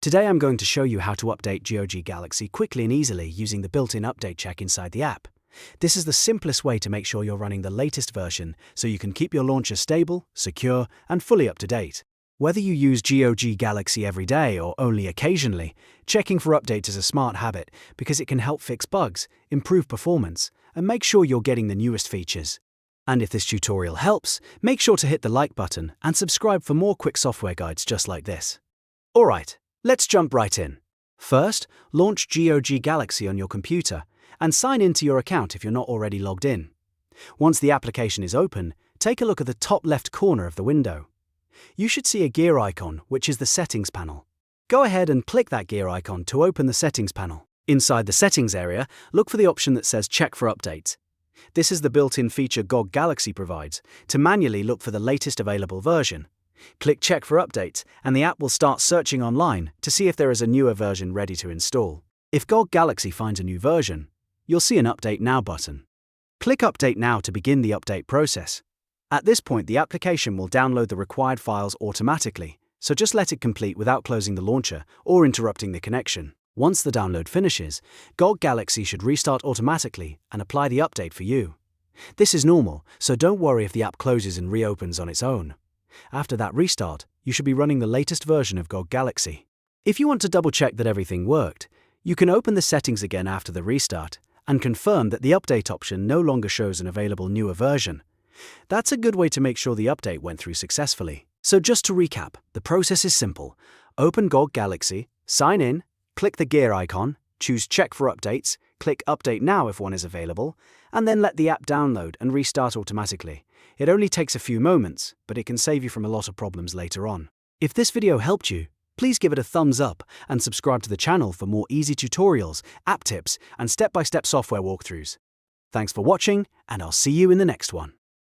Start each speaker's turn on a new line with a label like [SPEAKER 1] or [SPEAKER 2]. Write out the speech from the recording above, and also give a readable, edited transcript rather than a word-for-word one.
[SPEAKER 1] Today I'm going to show you how to update GOG Galaxy quickly and easily using the built-in update check inside the app. This is the simplest way to make sure you're running the latest version so you can keep your launcher stable, secure, and fully up to date. Whether you use GOG Galaxy every day or only occasionally, checking for updates is a smart habit because it can help fix bugs, improve performance, and make sure you're getting the newest features. And if this tutorial helps, make sure to hit the like button and subscribe for more quick software guides just like this. Alright, let's jump right in. First, launch GOG Galaxy on your computer and sign into your account if you're not already logged in. Once the application is open, take a look at the top left corner of the window. You should see a gear icon, which is the settings panel. Go ahead and click that gear icon to open the settings panel. Inside the settings area, look for the option that says Check for Updates. This is the built-in feature GOG Galaxy provides to manually look for the latest available version. Click Check for Updates and the app will start searching online to see if there is a newer version ready to install. If GOG Galaxy finds a new version, you'll see an Update Now button. Click Update Now to begin the update process. At this point, the application will download the required files automatically, so just let it complete without closing the launcher or interrupting the connection. Once the download finishes, GOG Galaxy should restart automatically and apply the update for you. This is normal, so don't worry if the app closes and reopens on its own. After that restart, you should be running the latest version of GOG Galaxy. If you want to double-check that everything worked, you can open the settings again after the restart and confirm that the update option no longer shows an available newer version. That's a good way to make sure the update went through successfully. So just to recap, the process is simple. Open GOG Galaxy, sign in, click the gear icon, choose Check for Updates, click Update Now if one is available, and then let the app download and restart automatically. It only takes a few moments, but it can save you from a lot of problems later on. If this video helped you, please give it a thumbs up and subscribe to the channel for more easy tutorials, app tips, and step-by-step software walkthroughs. Thanks for watching, and I'll see you in the next one.